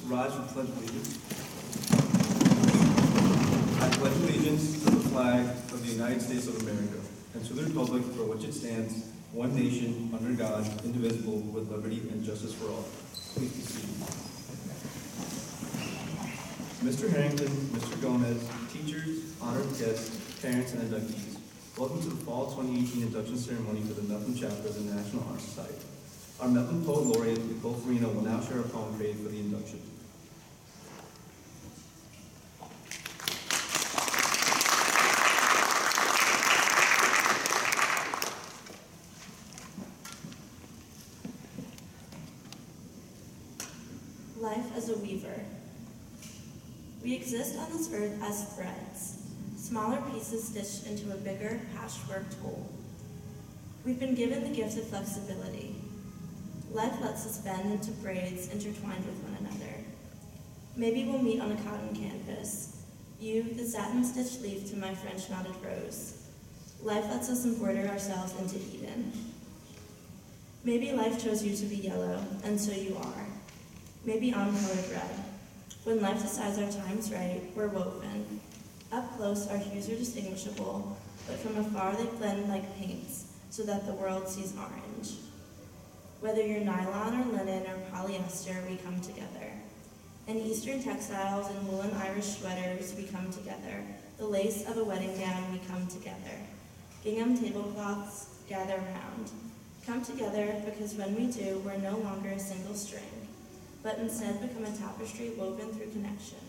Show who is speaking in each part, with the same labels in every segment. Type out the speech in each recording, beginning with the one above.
Speaker 1: rise and pledge allegiance. I pledge allegiance to the flag of the United States of America and to the republic for which it stands, one nation, under God, indivisible, with liberty and justice for all. Please be seated. Mr. Harrington, Mr. Gomez, teachers, honored guests, parents, and inductees, welcome to the Fall 2018 induction ceremony for the Mifflin chapter of the National Honor Society. Our Mifflin Poet Laureate, Nicole Farina, will now share a poem created for the induction.
Speaker 2: Life as a weaver. We exist on this earth as threads, smaller pieces stitched into a bigger, patchworked whole. We've been given the gift of flexibility. Life lets us bend into braids intertwined with one another. Maybe we'll meet on a cotton canvas, you the satin-stitched leaf to my French-knotted rose. Life lets us embroider ourselves into Eden. Maybe life chose you to be yellow, and so you are. Maybe I'm colored red. When life decides our time's right, we're woven. Up close, our hues are distinguishable, but from afar they blend like paints, so that the world sees orange. Whether you're nylon or linen or polyester, we come together. In Eastern textiles and woolen Irish sweaters, we come together. The lace of a wedding gown, we come together. Gingham tablecloths, gather round. Come together because when we do, we're no longer a single string, but instead become a tapestry woven through connection.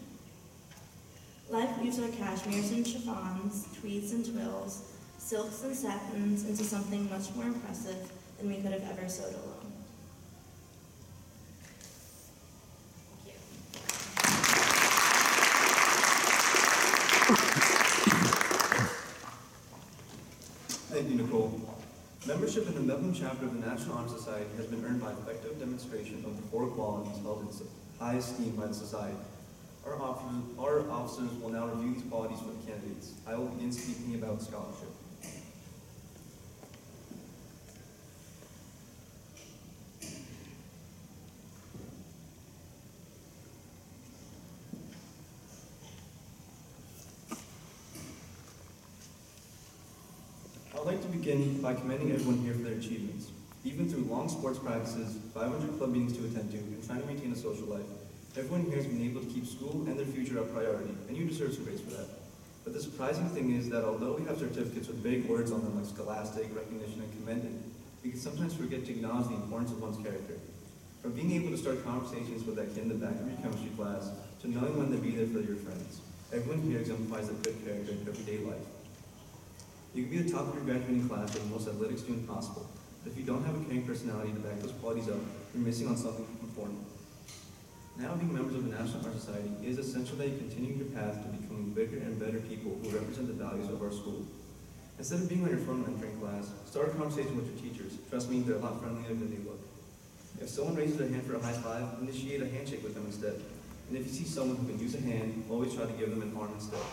Speaker 2: Life weaves our cashmeres and chiffons, tweeds and twills, silks and satins into something much more impressive than we could have ever sewed alone.
Speaker 1: Thank you, Nicole. Membership in the Mifflin chapter of the National Honor Society has been earned by effective demonstration of the four qualities held in high esteem by the Society. Our officers will now review these qualities for the candidates. I will begin speaking about scholarship. I would like to begin by commending everyone here for their achievements. Even through long sports practices, 500 club meetings to attend to, and trying to maintain a social life, everyone here has been able to keep school and their future a priority, and you deserve some praise for that. But the surprising thing is that although we have certificates with big words on them like scholastic, recognition, and commended, we can sometimes forget to acknowledge the importance of one's character. From being able to start conversations with that kid in the back of your chemistry class, to knowing when to be there for your friends, everyone here exemplifies a good character in everyday life. You can be the top of your graduating class or the most athletic student possible, but if you don't have a caring personality to back those qualities up, you're missing on something important. Now being members of the National Honor Society, it is essential that you continue your path to becoming bigger and better people who represent the values of our school. Instead of being on your phone entering class, start a conversation with your teachers. Trust me, they're a lot friendlier than they look. If someone raises their hand for a high five, initiate a handshake with them instead. And if you see someone who can use a hand, always try to give them an arm instead.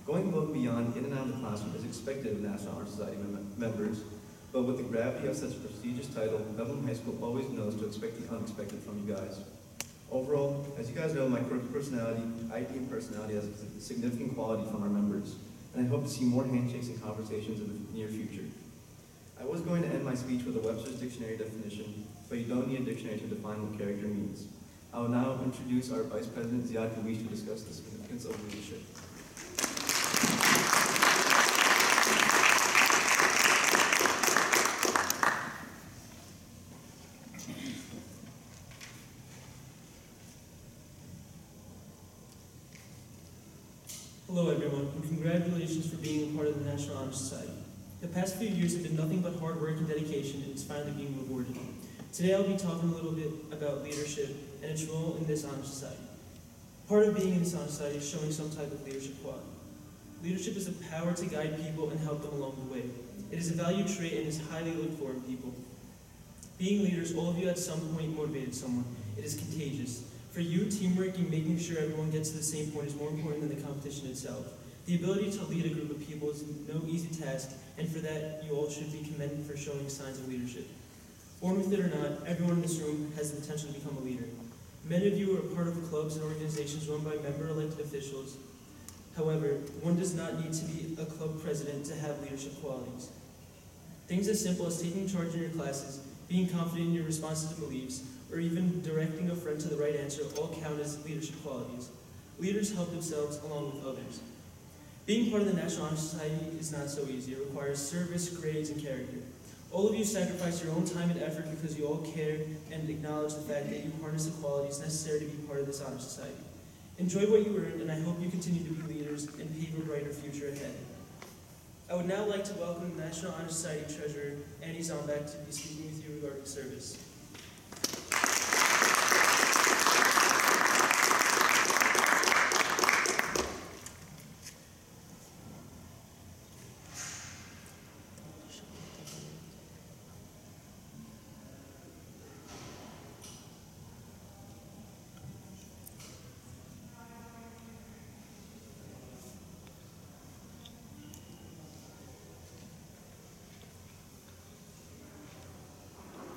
Speaker 1: Going above and beyond in and out of the classroom is expected of National Honor Society members, but with the gravity of such a prestigious title, Gaufman High School always knows to expect the unexpected from you guys. Overall, as you guys know, my quirky personality, I deem personality as a significant quality from our members, and I hope to see more handshakes and conversations in the near future. I was going to end my speech with a Webster's Dictionary definition, but you don't need a dictionary to define what character means. I will now introduce our Vice President, Ziad Kawish, to discuss the significance of leadership.
Speaker 3: Hello everyone, and congratulations for being a part of the National Honor Society. The past few years have been nothing but hard work and dedication, and it's finally being rewarded. Today I'll be talking a little bit about leadership and its role in this honor society. Part of being in this honor society is showing some type of leadership quality. Leadership is the power to guide people and help them along the way. It is a value trait and is highly looked for in people. Being leaders, all of you at some point motivated someone. It is contagious. For you, teamwork and making sure everyone gets to the same point is more important than the competition itself. The ability to lead a group of people is no easy task, and for that, you all should be commended for showing signs of leadership. Born with it or not, everyone in this room has the potential to become a leader. Many of you are part of clubs and organizations run by member-elected officials. However, one does not need to be a club president to have leadership qualities. Things as simple as taking charge in your classes, being confident in your responses and beliefs, or even directing a friend to the right answer all count as leadership qualities. Leaders help themselves along with others. Being part of the National Honor Society is not so easy. It requires service, grades, and character. All of you sacrifice your own time and effort because you all care and acknowledge the fact that you harness the qualities necessary to be part of this honor society. Enjoy what you earned, and I hope you continue to be leaders and pave a brighter future ahead. I would now like to welcome National Honor Society Treasurer Annie Zombach to be speaking with you regarding service.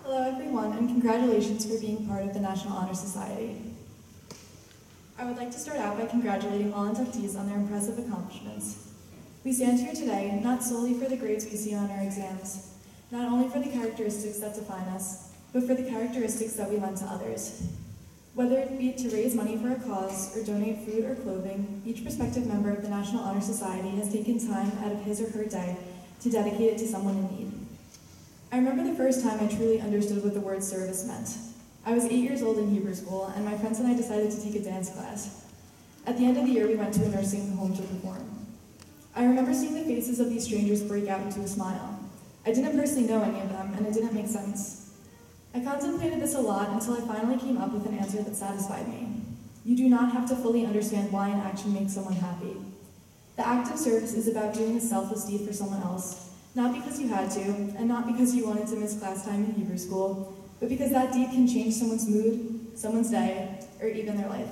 Speaker 4: Hello everyone, and congratulations for being part of the National Honor Society. I would like to start out by congratulating all inductees on their impressive accomplishments. We stand here today not solely for the grades we see on our exams, not only for the characteristics that define us, but for the characteristics that we lend to others. Whether it be to raise money for a cause or donate food or clothing, each prospective member of the National Honor Society has taken time out of his or her day to dedicate it to someone in need. I remember the first time I truly understood what the word service meant. I was 8 years old in Hebrew school, and my friends and I decided to take a dance class. At the end of the year, we went to a nursing home to perform. I remember seeing the faces of these strangers break out into a smile. I didn't personally know any of them, and it didn't make sense. I contemplated this a lot until I finally came up with an answer that satisfied me. You do not have to fully understand why an action makes someone happy. The act of service is about doing a selfless deed for someone else, not because you had to, and not because you wanted to miss class time in Hebrew school, but because that deed can change someone's mood, someone's day, or even their life.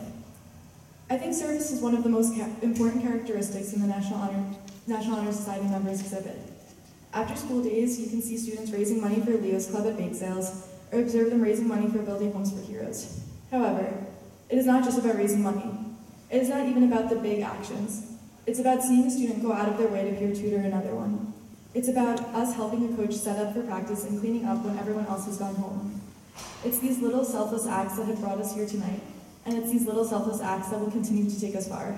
Speaker 4: I think service is one of the most important characteristics in the National Honor Society members exhibit. After school days, you can see students raising money for Leo's Club at bake sales, or observe them raising money for building homes for heroes. However, it is not just about raising money. It is not even about the big actions. It's about seeing a student go out of their way to peer tutor another one. It's about us helping a coach set up for practice and cleaning up when everyone else has gone home. It's these little selfless acts that have brought us here tonight, and it's these little selfless acts that will continue to take us far.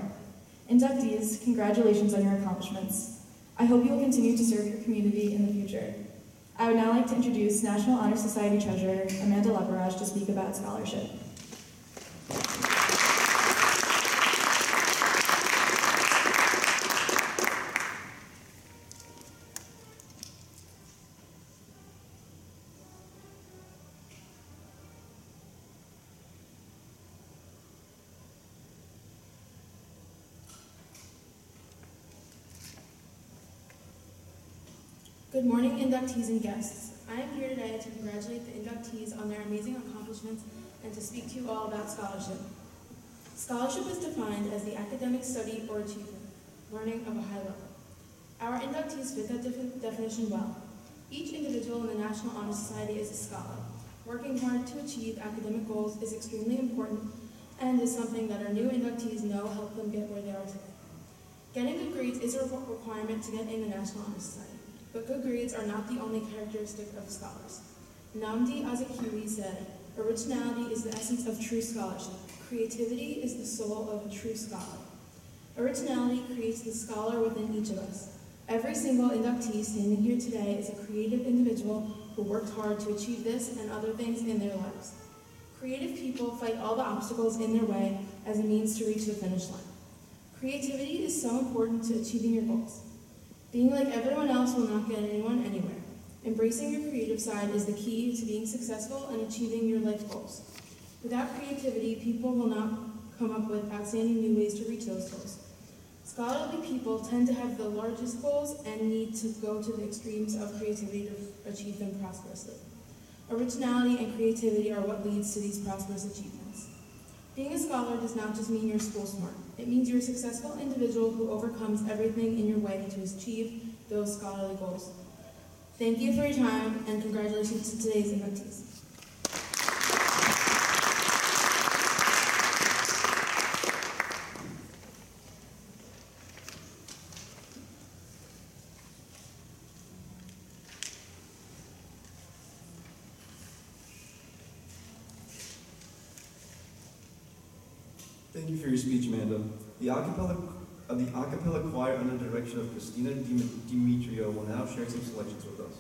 Speaker 4: Inductees, congratulations on your accomplishments. I hope you will continue to serve your community in the future. I would now like to introduce National Honor Society Treasurer Amanda Leparaj to speak about scholarship.
Speaker 5: Good morning, inductees and guests. I am here today to congratulate the inductees on their amazing accomplishments and to speak to you all about scholarship. Scholarship is defined as the academic study or achievement, learning of a high level. Our inductees fit that definition well. Each individual in the National Honor Society is a scholar. Working hard to achieve academic goals is extremely important and is something that our new inductees know help them get where they are today. Getting good grades is a requirement to get in the National Honor Society. But good grades are not the only characteristic of scholars. Nnamdi Azikiwe said, "Originality is the essence of true scholarship. Creativity is the soul of a true scholar." Originality creates the scholar within each of us. Every single inductee standing here today is a creative individual who worked hard to achieve this and other things in their lives. Creative people fight all the obstacles in their way as a means to reach the finish line. Creativity is so important to achieving your goals. Being like everyone else will not get anyone anywhere. Embracing your creative side is the key to being successful and achieving your life goals. Without creativity, people will not come up with outstanding new ways to reach those goals. Scholarly people tend to have the largest goals and need to go to the extremes of creativity to achieve them prosperously. Originality and creativity are what leads to these prosperous achievements. Being a scholar does not just mean you're school smart. It means you're a successful individual who overcomes everything in your way to achieve those scholarly goals. Thank you for your time, and congratulations to today's inductees.
Speaker 1: Thank you for your speech, Amanda. The a cappella choir under the direction of Christina Demetrio will now share some selections with us.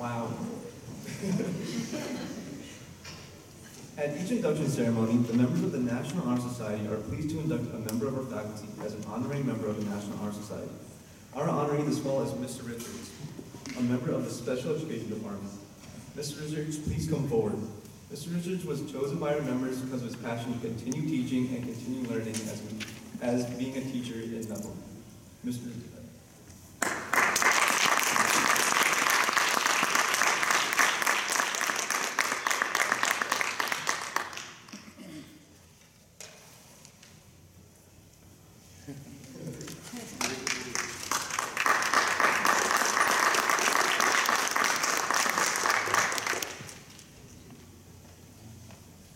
Speaker 1: Wow. At each induction ceremony, the members of the National Honor Society are pleased to induct a member of our faculty as an honorary member of the National Honor Society. Our honoree this fall is Mr. Richards, a member of the Special Education Department. Mr. Richards, please come forward. Mr. Richards was chosen by our members because of his passion to continue teaching and continue learning as being a teacher in Neville. Mr.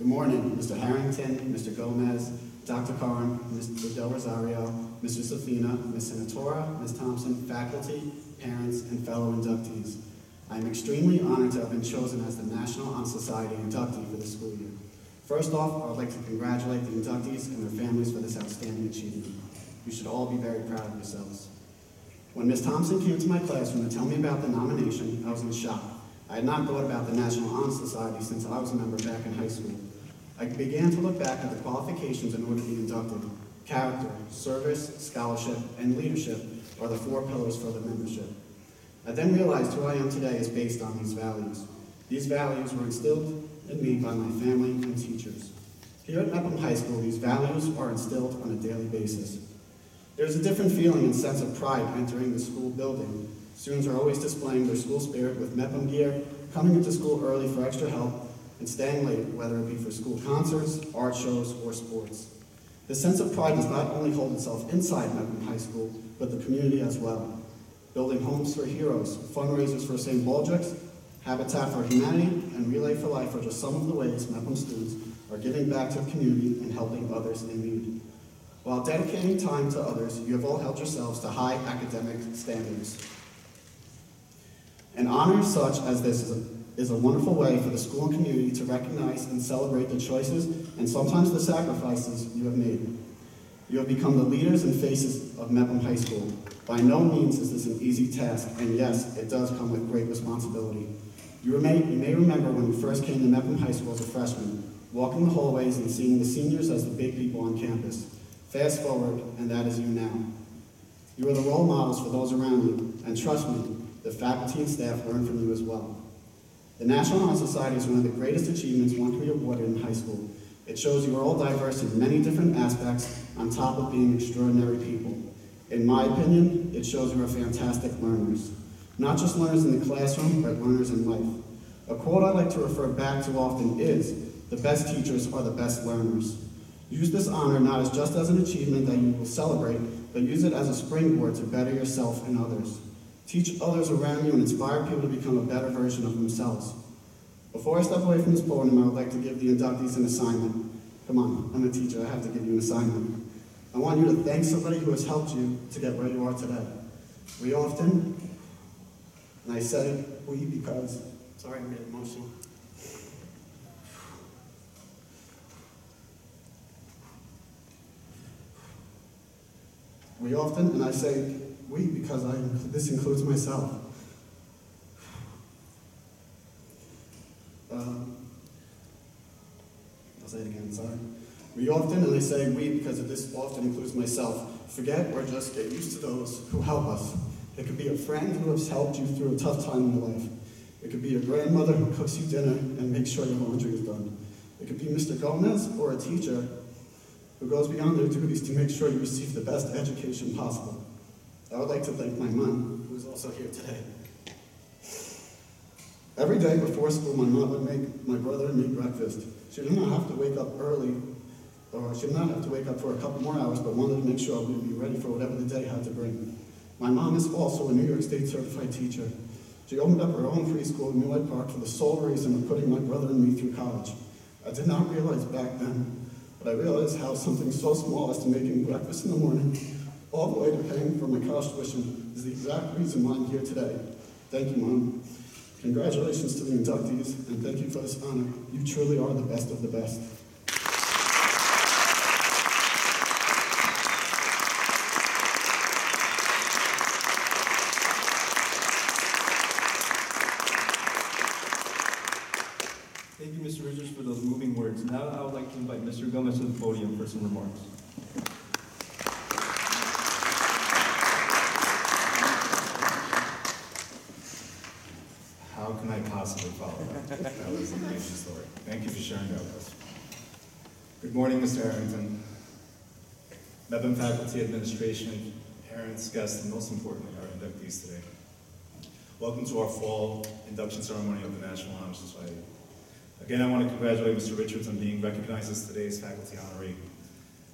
Speaker 6: Good morning, Mr. Harrington, Mr. Gomez, Dr. Carn, Mr. Del Rosario, Mr. Safina, Ms. Senatora, Ms. Thompson, faculty, parents, and fellow inductees. I am extremely honored to have been chosen as the National Honor Society inductee for the school year. First off, I would like to congratulate the inductees and their families for this outstanding achievement. You should all be very proud of yourselves. When Ms. Thompson came to my classroom to tell me about the nomination, I was in shock. I had not thought about the National Honor Society since I was a member back in high school. I began to look back at the qualifications in order to be inducted. Character, service, scholarship, and leadership are the 4 pillars for the membership. I then realized who I am today is based on these values. These values were instilled in me by my family and teachers. Here at Mepham High School, these values are instilled on a daily basis. There's a different feeling and sense of pride entering the school building. Students are always displaying their school spirit with Mepham gear, coming into school early for extra help, and staying late, whether it be for school concerts, art shows, or sports. This sense of pride does not only hold itself inside Mepham High School, but the community as well. Building homes for heroes, fundraisers for St. Baldrick's, Habitat for Humanity, and Relay for Life are just some of the ways Mepham students are giving back to the community and helping others in need. While dedicating time to others, you have all held yourselves to high academic standards. An honor such as this is a wonderful way for the school and community to recognize and celebrate the choices and sometimes the sacrifices you have made. You have become the leaders and faces of Mepham High School. By no means is this an easy task, and yes, it does come with great responsibility. You may remember when you first came to Mepham High School as a freshman, walking the hallways and seeing the seniors as the big people on campus. Fast forward, and that is you now. You are the role models for those around you, and trust me, the faculty and staff learn from you as well. The National Honor Society is one of the greatest achievements one can be awarded in high school. It shows you are all diverse in many different aspects on top of being extraordinary people. In my opinion, it shows you are fantastic learners. Not just learners in the classroom, but learners in life. A quote I like to refer back to often is, "The best teachers are the best learners." Use this honor not as just as an achievement that you will celebrate, but use it as a springboard to better yourself and others. Teach others around you and inspire people to become a better version of themselves. Before I step away from this podium, I would like to give the inductees an assignment. Come on, I'm a teacher, I have to give you an assignment. I want you to thank somebody who has helped you to get where you are today. We often, and I say we because, sorry, I'm getting emotional. We often, and I say we because this includes myself. I'll say it again, sorry. We often, and I say we because this often includes myself, forget or just get used to those who help us. It could be a friend who has helped you through a tough time in your life. It could be a grandmother who cooks you dinner and makes sure your laundry is done. It could be Mr. Gomez or a teacher who goes beyond their duties to make sure you receive the best education possible. I would like to thank my mom, who is also here today. Every day before school, my mom would make my brother and me breakfast. She did not have to wake up early, or she did not have to wake up for a couple more hours, but wanted to make sure we would be ready for whatever the day had to bring. My mom is also a New York State certified teacher. She opened up her own preschool in Millway Park for the sole reason of putting my brother and me through college. I did not realize back then, but I realized how something so small as to making breakfast in the morning, all the way to paying for my college tuition, is the exact reason why I'm here today. Thank you, Mom. Congratulations to the inductees, and thank you for this honor. You truly are the best of the best.
Speaker 1: Thank you, Mr. Richards, for those moving words. Now I would like to invite Mr. Gomez to the podium for some remarks.
Speaker 7: How can I possibly follow that? That was an amazing story. Thank you for sharing that with us. Good morning, Mr. Harrington, Mepham faculty, administration, parents, guests, and most importantly, our inductees today. Welcome to our fall induction ceremony of the National Honor Society. Again, I want to congratulate Mr. Richards on being recognized as today's faculty honoree.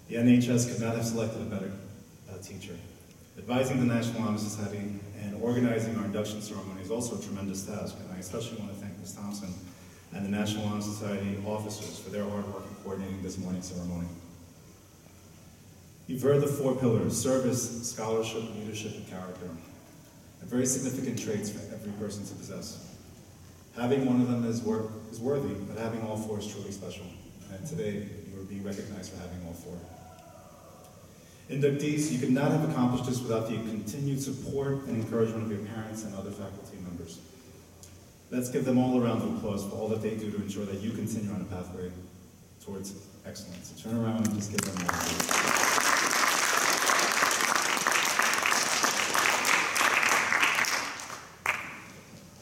Speaker 7: The NHS could not have selected a better teacher. Advising the National Honor Society and organizing our induction ceremony is also a tremendous task, and I especially want to thank Ms. Thompson and the National Honor Society officers for their hard work in coordinating this morning's ceremony. You've heard the 4 pillars: service, scholarship, leadership, and character. and very significant traits for every person to possess. Having one of them is worthy, but having all four is truly special. And today, you are being recognized for having all four. Inductees, you could not have accomplished this without the continued support and encouragement of your parents and other faculty members. Let's give them all a round of applause for all that they do to ensure that you continue on a pathway towards excellence. So turn around and just give them a round.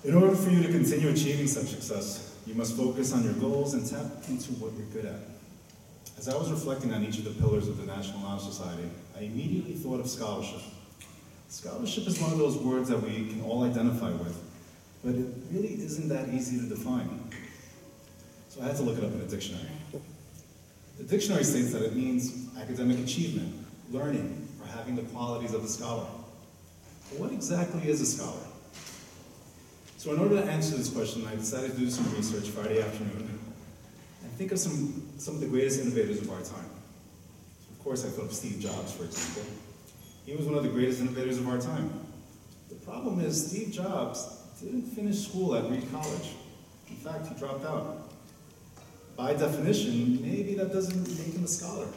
Speaker 7: In order for you to continue achieving such success, you must focus on your goals and tap into what you're good at. As I was reflecting on each of the pillars of the National Honor Society, I immediately thought of scholarship. Scholarship is one of those words that we can all identify with, but it really isn't that easy to define. So I had to look it up in a dictionary. The dictionary states that it means academic achievement, learning, or having the qualities of a scholar. But what exactly is a scholar? So in order to answer this question, I decided to do some research Friday afternoon and think of some of the greatest innovators of our time. Of course, I thought of Steve Jobs, for example. He was one of the greatest innovators of our time. The problem is Steve Jobs didn't finish school at Reed College. In fact, he dropped out. By definition, maybe that doesn't make him a scholar.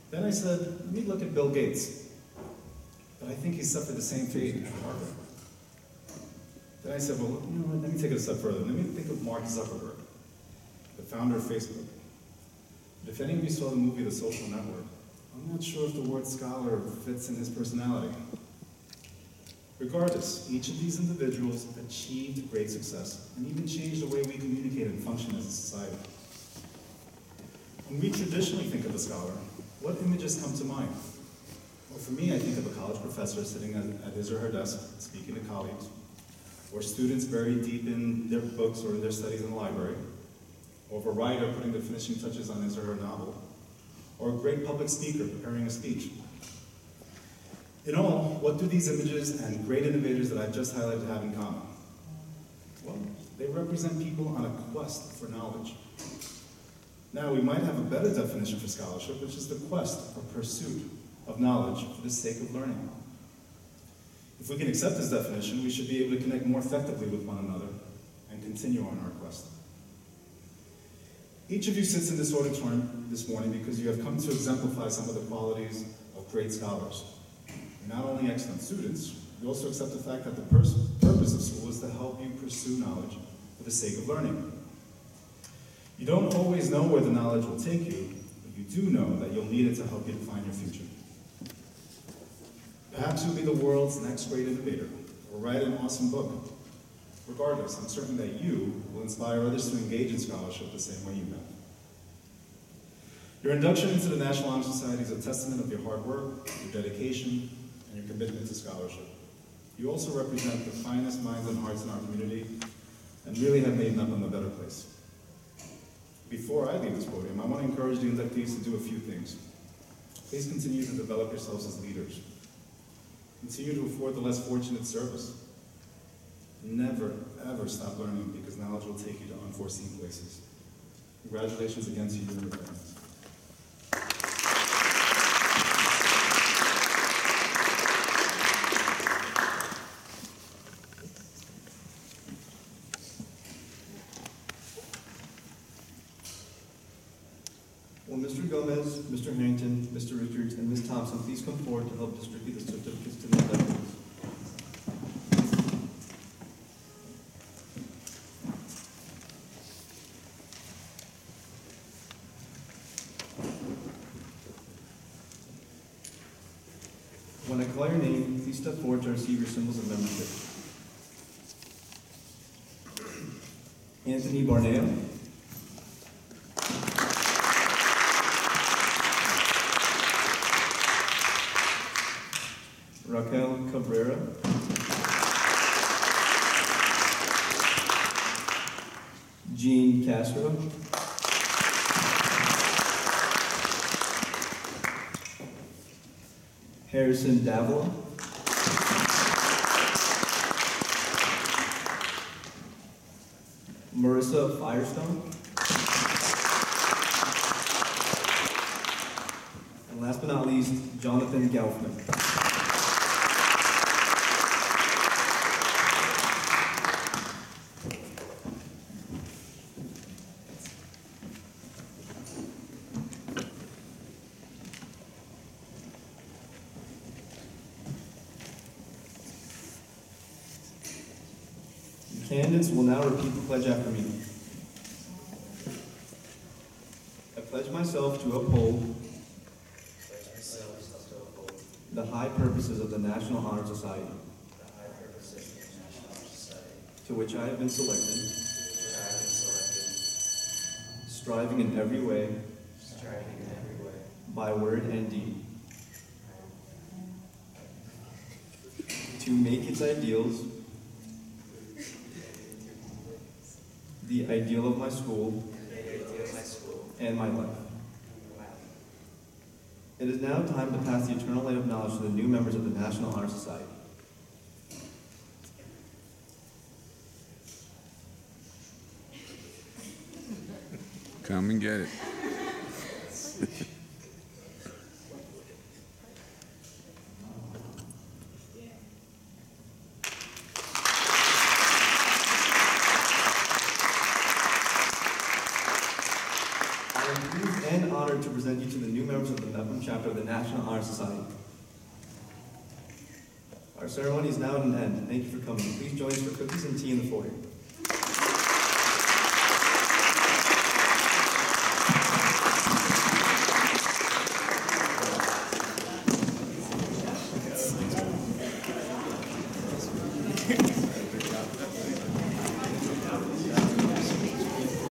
Speaker 7: Then I said, let me look at Bill Gates. But I think he suffered the same fate at Harvard. Then I said, well, you know what, let me take it a step further. Let me think of Mark Zuckerberg, the founder of Facebook. But if any of you saw the movie The Social Network, I'm not sure if the word scholar fits in his personality. Regardless, each of these individuals achieved great success and even changed the way we communicate and function as a society. When we traditionally think of a scholar, what images come to mind? Well, for me, I think of a college professor sitting at his or her desk, speaking to colleagues, or students buried deep in their books or in their studies in the library, or of a writer putting the finishing touches on his or her novel, or a great public speaker preparing a speech. In all, what do these images and great innovators that I've just highlighted have in common? Well, they represent people on a quest for knowledge. Now, we might have a better definition for scholarship, which is the quest or pursuit of knowledge for the sake of learning. If we can accept this definition, we should be able to connect more effectively with one another and continue on our quest. Each of you sits in this auditorium this morning because you have come to exemplify some of the qualities of great scholars. You're not only excellent students, you also accept the fact that the purpose of school is to help you pursue knowledge for the sake of learning. You don't always know where the knowledge will take you, but you do know that you'll need it to help you define your future. Perhaps you'll be the world's next great innovator, or write an awesome book. Regardless, I'm certain that you will inspire others to engage in scholarship the same way you have. Your induction into the National Honor Society is a testament of your hard work, your dedication, and your commitment to scholarship. You also represent the finest minds and hearts in our community, and really have made Mepham a better place. Before I leave this podium, I want to encourage the inductees to do a few things. Please continue to develop yourselves as leaders. Continue to afford the less fortunate service. Never, ever stop learning, because knowledge will take you to unforeseen places. Congratulations again to you and your parents.
Speaker 1: Will Mr. Gomez, Mr. Harrington, Mr. Richards, and Ms. Thompson please come forward to help distribute the certificates to the inductees? When I call your name, please step forward to receive your symbols of membership. Anthony Barneo. Raquel Cabrera. Jean Castro. Harrison Davila. Marissa Firestone. And last but not least, Jonathan Gaufman. Candidates will now repeat the pledge after me. I pledge myself to uphold the high purposes of the National Honor Society, to which I have been selected, striving in every way, by word and deed, to make its ideals the ideal of my school and my life. It is now time to pass the eternal light of knowledge to the new members of the National Honor Society.
Speaker 8: Come and get it.
Speaker 1: I am pleased and honored to present you to the new members of the Mepham chapter of the National Honor Society. Our ceremony is now at an end. Thank you for coming. Please join us for cookies and tea in the foyer.
Speaker 8: Thanks.